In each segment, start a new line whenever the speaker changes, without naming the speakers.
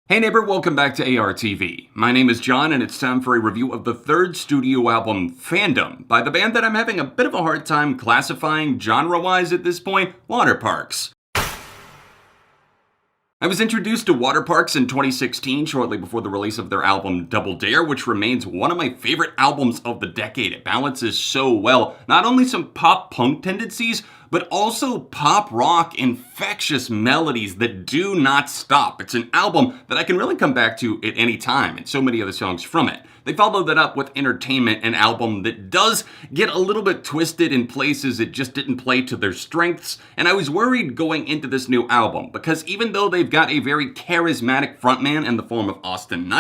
Hey neighbor, welcome back to ARTV. My name is John and it's time for a review of the third studio album, Fandom, by the band that I'm having a bit of a hard time classifying genre-wise at this point, Waterparks. I was introduced to Waterparks in 2016, shortly before the release of their album Double Dare, which remains one of my favorite albums of the decade. It balances so well, not only some pop-punk tendencies, but also pop rock infectious melodies that do not stop. It's an album that I can really come back to at any time, and so many other songs from it. They follow that up with Entertainment, an album that does get a little bit twisted in places it just didn't play to their strengths, and I was worried going into this new album, because even though they've got a very charismatic frontman in the form of Awsten,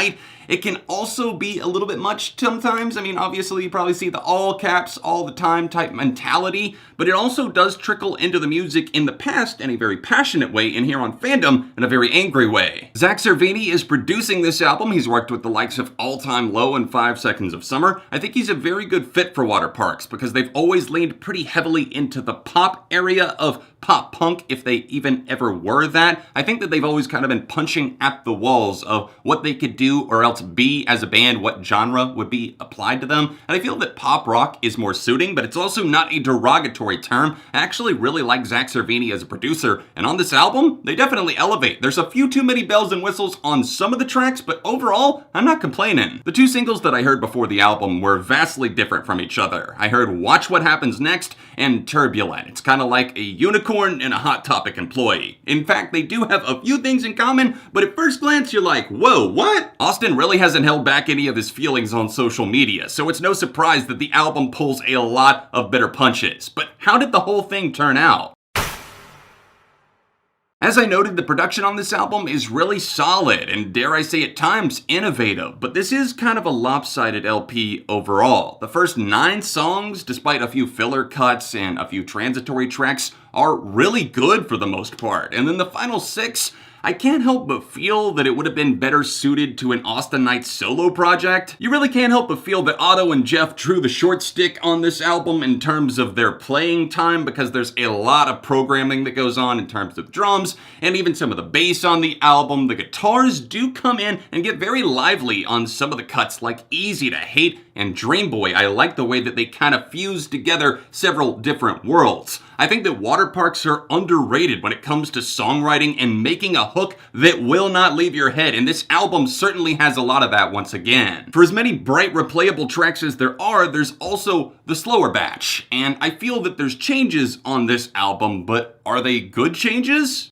it can also be a little bit much sometimes. I mean, obviously you probably see the all caps all the time type mentality, but it also does trickle into the music in the past in a very passionate way, and here on Fandom in a very angry way. Zach Cervini is producing this album. He's worked with the likes of All Time Low and 5 Seconds of Summer. I think he's a very good fit for Waterparks because they've always leaned pretty heavily into the pop area of pop punk, if they even ever were that. I think that they've always kind of been punching at the walls of what they could do or else be as a band, what genre would be applied to them. And I feel that pop rock is more suiting, but it's also not a derogatory term. I actually really like Zach Cervini as a producer, and on this album, they definitely elevate. There's a few too many bells and whistles on some of the tracks, but overall, I'm not complaining. The two singles that I heard before the album were vastly different from each other. I heard Watch What Happens Next and Turbulent. It's kind of like a unicorn and a Hot Topic employee. In fact, they do have a few things in common, but at first glance you're like, whoa, what? Awsten really hasn't held back any of his feelings on social media, so it's no surprise that the album pulls a lot of bitter punches. But how did the whole thing turn out? As I noted, the production on this album is really solid and, dare I say at times, innovative, but this is kind of a lopsided LP overall. The first 9 songs, despite a few filler cuts and a few transitory tracks, are really good for the most part, and then the final 6, I can't help but feel that it would have been better suited to an Awsten solo project. You really can't help but feel that Otto and Jeff drew the short stick on this album in terms of their playing time, because there's a lot of programming that goes on in terms of drums and even some of the bass on the album. The guitars do come in and get very lively on some of the cuts, like Easy to Hate and Dream Boy. I like the way that they kind of fuse together several different worlds. I think that Waterparks are underrated when it comes to songwriting and making a hook that will not leave your head, and this album certainly has a lot of that once again. For as many bright, replayable tracks as there are, there's also the slower batch, and I feel that there's changes on this album, but are they good changes?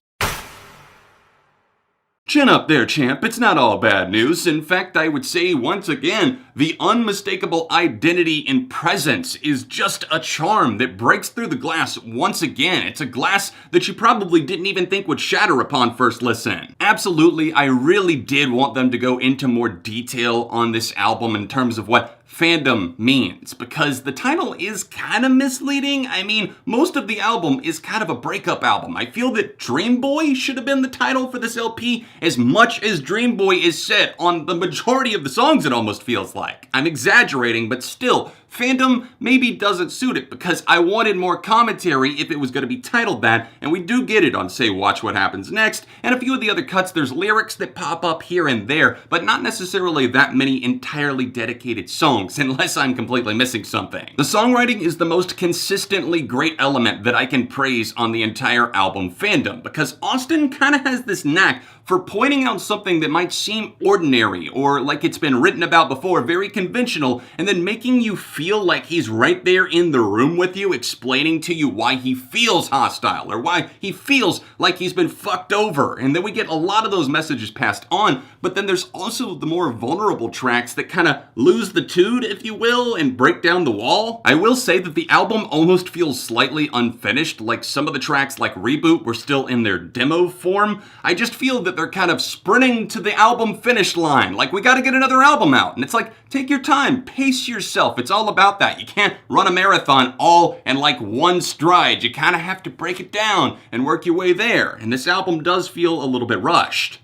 Chin up there, champ. It's not all bad news. In fact, I would say once again, the unmistakable identity and presence is just a charm that breaks through the glass once again. It's a glass that you probably didn't even think would shatter upon first listen. Absolutely, I really did want them to go into more detail on this album in terms of what Fandom means, because the title is kind of misleading. I mean, most of the album is kind of a breakup album. I feel that Dream Boy should have been the title for this LP, as much as Dream Boy is said on the majority of the songs, it almost feels like. I'm exaggerating, but still, Fandom maybe doesn't suit it, because I wanted more commentary if it was going to be titled that, and we do get it on, say, Watch What Happens Next, and a few of the other cuts. There's lyrics that pop up here and there, but not necessarily that many entirely dedicated songs, unless I'm completely missing something. The songwriting is the most consistently great element that I can praise on the entire album Fandom, because Awsten kind of has this knack for pointing out something that might seem ordinary or like it's been written about before, very conventional, and then making you feel like he's right there in the room with you, explaining to you why he feels hostile or why he feels like he's been fucked over. And then we get a lot of those messages passed on, but then there's also the more vulnerable tracks that kind of lose the tude, if you will, and break down the wall. I will say that the album almost feels slightly unfinished, like some of the tracks like Reboot were still in their demo form. I just feel that they're kind of sprinting to the album finish line, like we gotta get another album out. And it's like, take your time, pace yourself. It's all about that. You can't run a marathon all in like one stride. You kind of have to break it down and work your way there. And this album does feel a little bit rushed.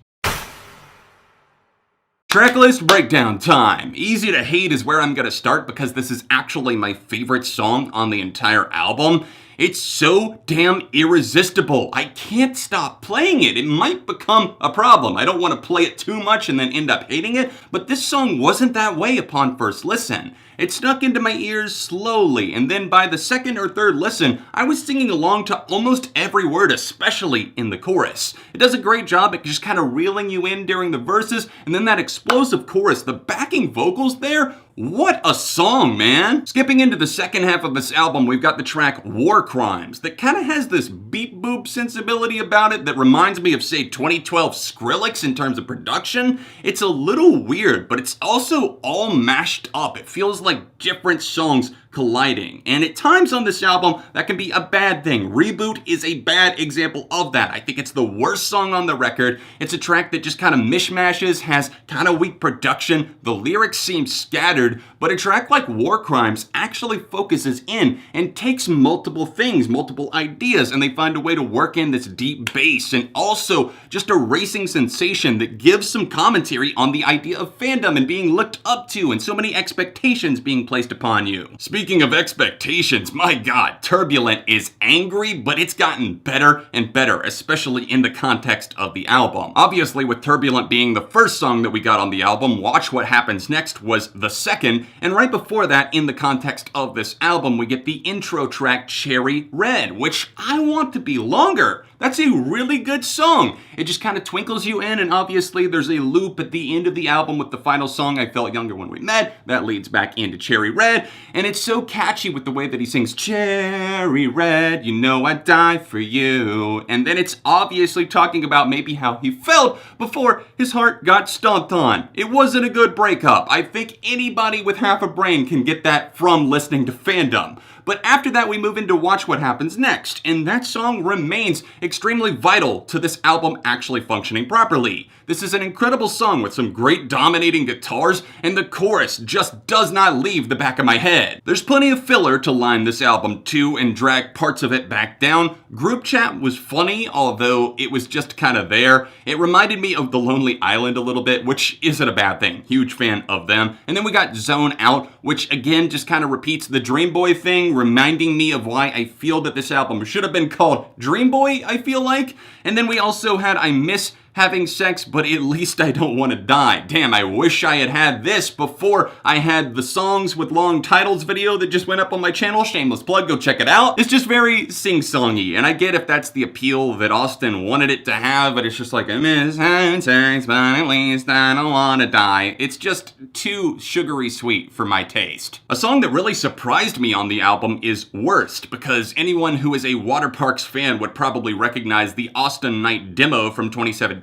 Tracklist breakdown time. Easy to Hate is where I'm gonna start, because this is actually my favorite song on the entire album. It's so damn irresistible. I can't stop playing it. It might become a problem. I don't want to play it too much and then end up hating it, but this song wasn't that way upon first listen. It snuck into my ears slowly, and then by the second or third listen, I was singing along to almost every word, especially in the chorus. It does a great job at just kind of reeling you in during the verses, and then that explosive chorus, the backing vocals there, what a song, man! Skipping into the second half of this album, we've got the track War Crimes that kind of has this beep boop sensibility about it that reminds me of, say, 2012 Skrillex in terms of production. It's a little weird, but it's also all mashed up. It feels like different songs colliding. And at times on this album, that can be a bad thing. Reboot is a bad example of that. I think it's the worst song on the record. It's a track that just kind of mishmashes, has kind of weak production. The lyrics seem scattered, but a track like War Crimes actually focuses in and takes multiple things, multiple ideas, and they find a way to work in this deep bass and also just a racing sensation that gives some commentary on the idea of fandom and being looked up to and so many expectations being placed upon you. Speaking of expectations, my god, Turbulent is angry, but it's gotten better and better, especially in the context of the album. Obviously, with Turbulent being the first song that we got on the album, Watch What Happens Next was the second, and right before that, in the context of this album, we get the intro track Cherry Red, which I want to be longer. That's a really good song. It just kind of twinkles you in, and obviously there's a loop at the end of the album with the final song, I Felt Younger When We Met. That leads back into Cherry Red, and it's so catchy with the way that he sings, Cherry Red, you know I'd die for you. And then it's obviously talking about maybe how he felt before his heart got stomped on. It wasn't a good breakup. I think anybody with half a brain can get that from listening to Fandom. But after that, we move into Watch What Happens Next, and that song remains extremely vital to this album actually functioning properly. This is an incredible song with some great dominating guitars, and the chorus just does not leave the back of my head. There's plenty of filler to line this album to and drag parts of it back down. Group Chat was funny, although it was just kind of there. It reminded me of The Lonely Island a little bit, which isn't a bad thing. Huge fan of them. And then we got Zone Out, which again just kind of repeats the Dream Boy thing, reminding me of why I feel that this album should have been called Dream Boy, I feel like. And then we also had I Miss Having Sex, but at least I Don't Want to Die. Damn, I wish I had had this before I had the songs with long titles video that just went up on my channel. Shameless plug, go check it out. It's just very sing-songy, and I get if that's the appeal that Awsten wanted it to have, but it's just like, I miss having sex, but at least I don't want to die. It's just too sugary sweet for my taste. A song that really surprised me on the album is Worst, because anyone who is a Waterparks fan would probably recognize the Awsten Night demo from 2017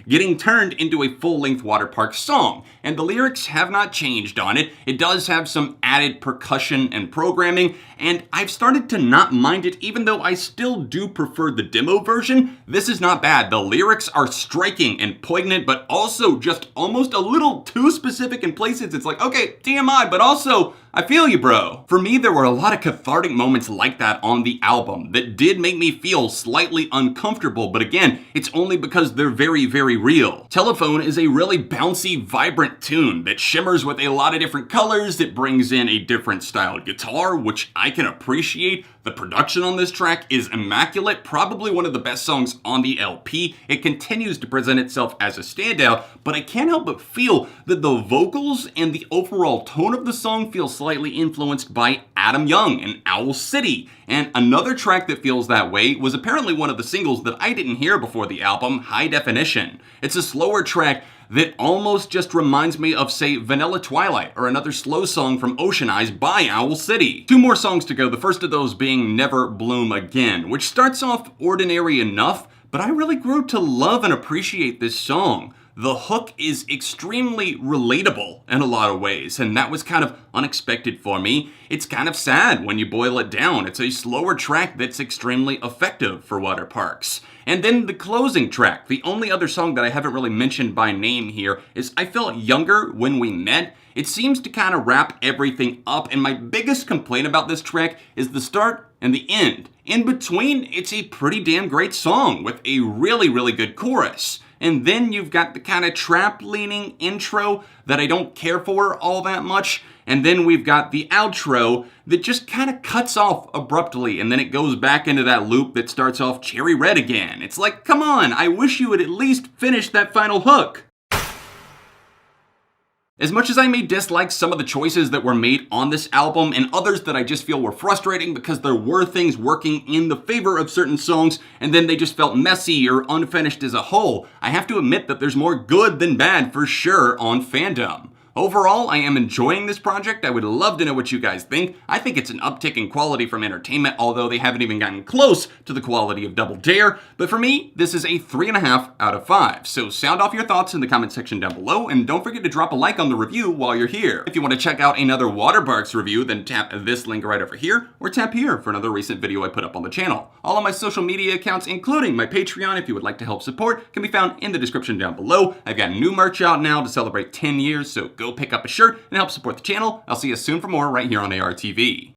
getting turned into a full-length Waterparks song, and the lyrics have not changed on it. It does have some added percussion and programming, and I've started to not mind it even though I still do prefer the demo version. This is not bad. The lyrics are striking and poignant, but also just almost a little too specific in places. It's like, okay, TMI, but also, I feel you, bro. For me, there were a lot of cathartic moments like that on the album that did make me feel slightly uncomfortable, but again, it's only because they're very, very real. Telephone is a really bouncy, vibrant tune that shimmers with a lot of different colors. It brings in a different styled guitar, which I can appreciate. The production on this track is immaculate, probably one of the best songs on the LP. It continues to present itself as a standout, but I can't help but feel that the vocals and the overall tone of the song feel slightly influenced by Adam Young and Owl City. And another track that feels that way was apparently one of the singles that I didn't hear before the album, High Definition. It's a slower track that almost just reminds me of, say, Vanilla Twilight, or another slow song from Ocean Eyes by Owl City. Two more songs to go, the first of those being Never Bloom Again, which starts off ordinary enough, but I really grew to love and appreciate this song. The hook is extremely relatable in a lot of ways, and that was kind of unexpected for me. It's kind of sad when you boil it down. It's a slower track that's extremely effective for Waterparks. And then the closing track, the only other song that I haven't really mentioned by name here, is I Felt Younger When We Met. It seems to kind of wrap everything up, and my biggest complaint about this track is the start and the end. In between, it's a pretty damn great song with a really, really good chorus. And then you've got the kind of trap-leaning intro that I don't care for all that much. And then we've got the outro that just kind of cuts off abruptly, and then it goes back into that loop that starts off Cherry Red again. It's like, come on, I wish you would at least finish that final hook. As much as I may dislike some of the choices that were made on this album and others that I just feel were frustrating because there were things working in the favor of certain songs and then they just felt messy or unfinished as a whole, I have to admit that there's more good than bad for sure on Fandom. Overall, I am enjoying this project. I would love to know what you guys think. I think it's an uptick in quality from Entertainment, although they haven't even gotten close to the quality of Double Dare. But for me, this is a 3.5 out of 5. So sound off your thoughts in the comment section down below, and don't forget to drop a like on the review while you're here. If you want to check out another Waterparks review, then tap this link right over here, or tap here for another recent video I put up on the channel. All of my social media accounts, including my Patreon, if you would like to help support, can be found in the description down below. I've got new merch out now to celebrate 10 years, so go pick up a shirt and help support the channel. I'll see you soon for more right here on ARTV.